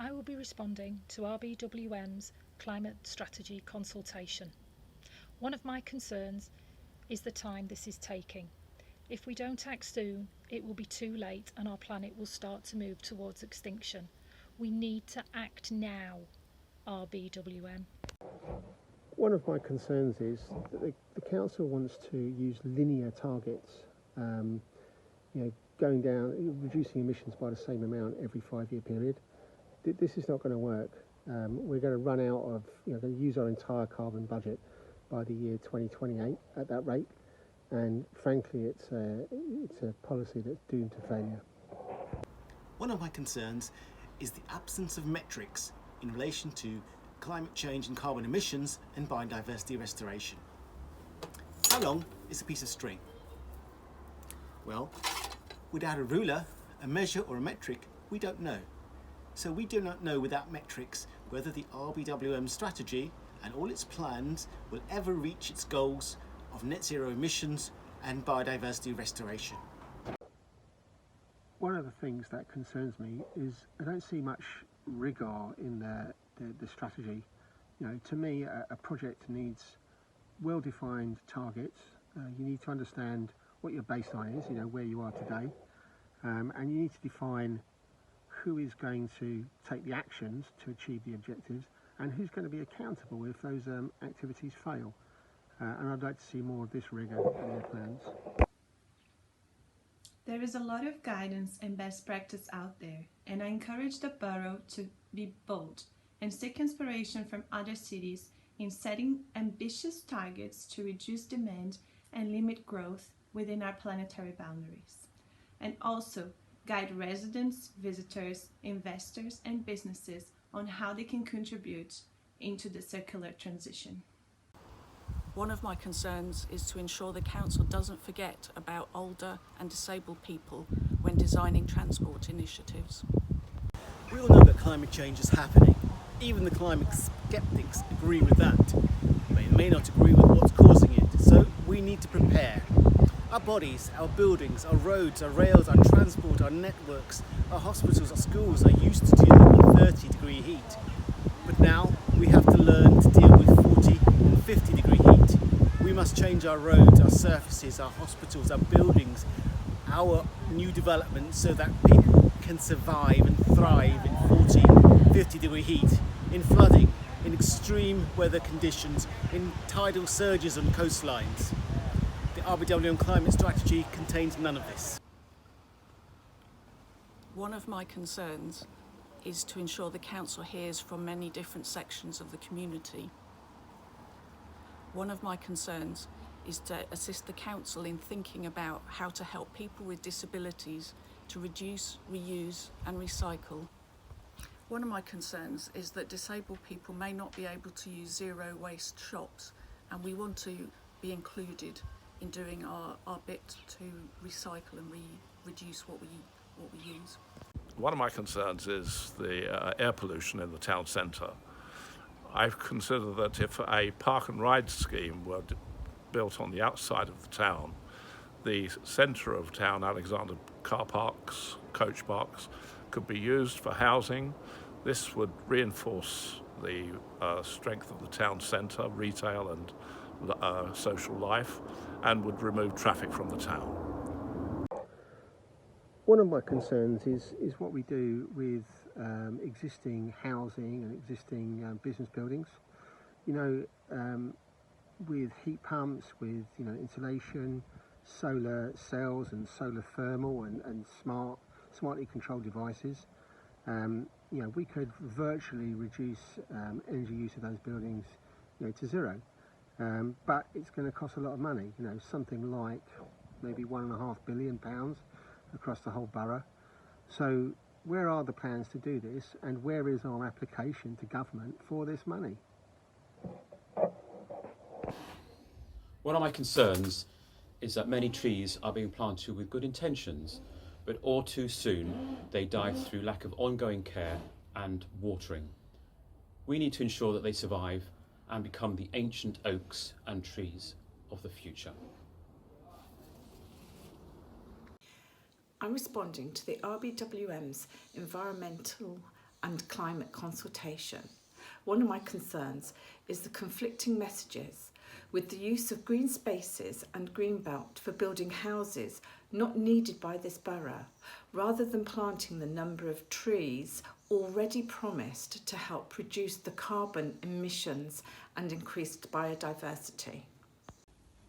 I will be responding to RBWM's Climate Strategy Consultation. One of my concerns is the time this is taking. If we don't act soon, it will be too late and our planet will start to move towards extinction. We need to act now, RBWM. One of my concerns is that the council wants to use linear targets, going down, reducing emissions by the same amount every 5-year period. This is not going to work. We're going to run out of, going to use our entire carbon budget by the year 2028 at that rate. And frankly, it's a policy that's doomed to failure. One of my concerns is the absence of metrics in relation to climate change and carbon emissions and biodiversity restoration. How long is a piece of string? Well, without a ruler, a measure or a metric, we don't know. So we do not know without metrics whether the RBWM strategy and all its plans will ever reach its goals of net zero emissions and biodiversity restoration. One of the things that concerns me is I don't see much rigour in the strategy. To me, a project needs well-defined targets. You need to understand what your baseline is, where you are today, and you need to define who is going to take the actions to achieve the objectives and who's going to be accountable if those activities fail. And I'd like to see more of this rigour in their plans. There is a lot of guidance and best practice out there, and I encourage the borough to be bold and seek inspiration from other cities in setting ambitious targets to reduce demand and limit growth within our planetary boundaries, and also guide residents, visitors, investors and businesses on how they can contribute into the circular transition. One of my concerns is to ensure the council doesn't forget about older and disabled people when designing transport initiatives. We all know that climate change is happening. Even the climate skeptics agree with that. They may not agree with what's causing it, so we need to prepare. Our bodies, our buildings, our roads, our rails, our transport, our networks, our hospitals, our schools are used to dealing with 30-degree heat. But now we have to learn to deal with 40 and 50-degree heat. We must change our roads, our surfaces, our hospitals, our buildings, our new developments so that people can survive and thrive in 40, 50-degree heat, in flooding, in extreme weather conditions, in tidal surges on coastlines. The RBWM Climate Strategy contains none of this. One of my concerns is to ensure the council hears from many different sections of the community. One of my concerns is to assist the council in thinking about how to help people with disabilities to reduce, reuse and recycle. One of my concerns is that disabled people may not be able to use zero waste shops, and we want to be included in doing our bit to recycle and reduce what we use. One of my concerns is the air pollution in the town centre. I've considered that if a park and ride scheme were built on the outside of the town, the centre of town, Alexander car parks, coach parks, could be used for housing. This would reinforce the strength of the town centre, retail and social life, and would remove traffic from the town. One of my concerns is what we do with existing housing and existing business buildings. With heat pumps, with insulation, solar cells and solar thermal and smartly controlled devices. We could virtually reduce energy use of those buildings to zero. But it's going to cost a lot of money, something like maybe £1.5 billion across the whole borough. So where are the plans to do this, and where is our application to government for this money? One of my concerns is that many trees are being planted with good intentions, but all too soon they die through lack of ongoing care and watering. We need to ensure that they survive and become the ancient oaks and trees of the future. I'm responding to the RBWM's Environmental and climate consultation. One of my concerns is the conflicting messages with the use of green spaces and green belt for building houses not needed by this borough, rather than planting the number of trees already promised to help reduce the carbon emissions and increased biodiversity.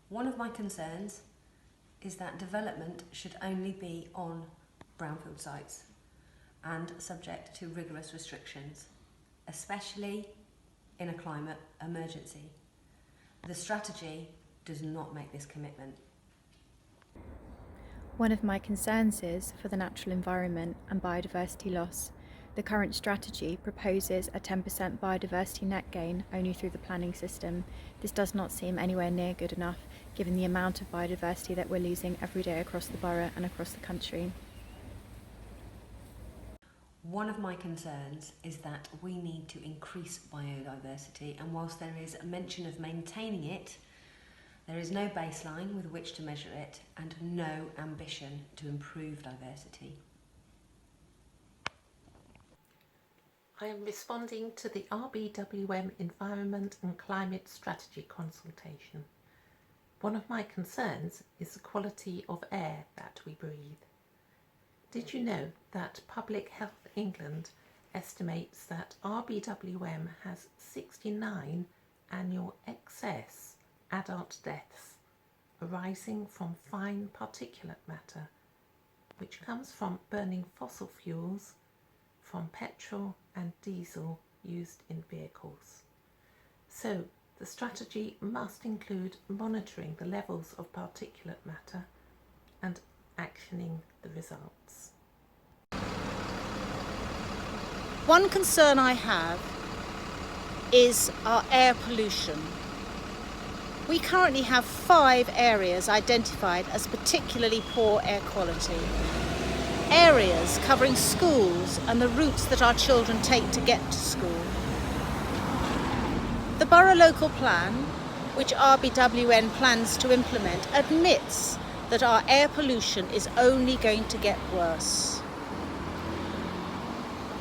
One of my concerns is that development should only be on brownfield sites and subject to rigorous restrictions, especially in a climate emergency. The strategy does not make this commitment. One of my concerns is for the natural environment and biodiversity loss. The current strategy proposes a 10% biodiversity net gain only through the planning system. This does not seem anywhere near good enough given the amount of biodiversity that we're losing every day across the borough and across the country. One of my concerns is that we need to increase biodiversity, and whilst there is a mention of maintaining it, there is no baseline with which to measure it and no ambition to improve diversity. I am responding to the RBWM Environment and Climate Strategy consultation. One of my concerns is the quality of air that we breathe. Did you know that Public Health England estimates that RBWM has 69 annual excess adult deaths arising from fine particulate matter, which comes from burning fossil fuels, from petrol and diesel used in vehicles. So the strategy must include monitoring the levels of particulate matter and actioning the results. One concern I have is our air pollution. We currently have 5 areas identified as particularly poor air quality. Areas covering schools and the routes that our children take to get to school. The Borough Local Plan, which RBWM plans to implement, admits that our air pollution is only going to get worse.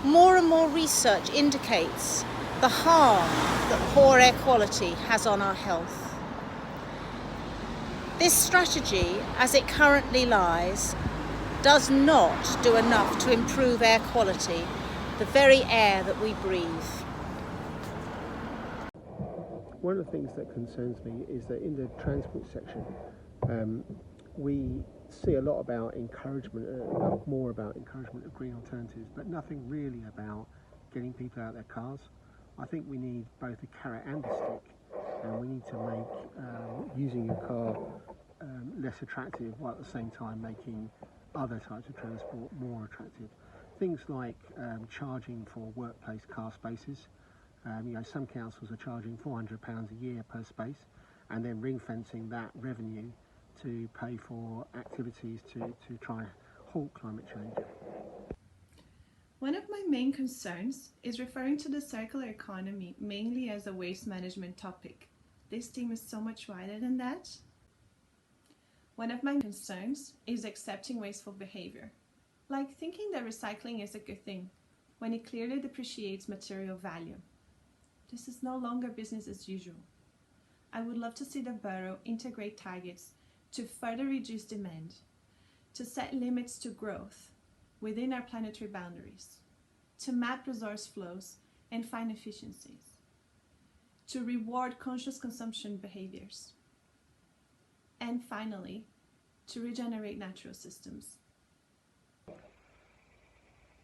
More and more research indicates the harm that poor air quality has on our health. This strategy, as it currently lies, does not do enough to improve air quality, the very air that we breathe. One of the things that concerns me is that in the transport section, we see a lot about encouragement, more about encouragement of green alternatives, but nothing really about getting people out of their cars. I think we need both a carrot and a stick, and we need to make using your car less attractive, while at the same time making other types of transport more attractive. Things like charging for workplace car spaces. Some councils are charging £400 a year per space, and then ring fencing that revenue to pay for activities to try and halt climate change. One of my main concerns is referring to the circular economy mainly as a waste management topic. This theme is so much wider than that. One of my concerns is accepting wasteful behavior, like thinking that recycling is a good thing when it clearly depreciates material value. This is no longer business as usual. I would love to see the borough integrate targets to further reduce demand, to set limits to growth within our planetary boundaries, to map resource flows and find efficiencies, to reward conscious consumption behaviors, and finally, to regenerate natural systems.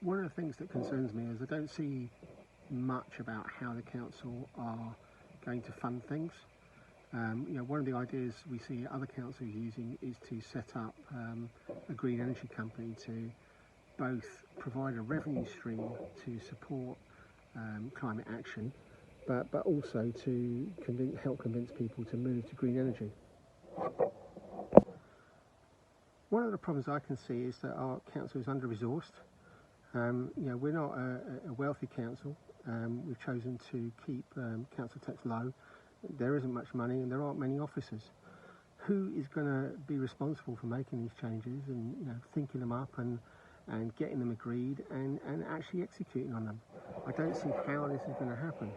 One of the things that concerns me is I don't see much about how the council are going to fund things. One of the ideas we see other councils using is to set up a green energy company to both provide a revenue stream to support climate action, but also to help convince people to move to green energy. One of the problems I can see is that our council is under-resourced. We're not a wealthy council. We've chosen to keep council tax low. There isn't much money and there aren't many officers. Who is going to be responsible for making these changes and thinking them up and and getting them agreed and actually executing on them. I don't see how this is going to happen.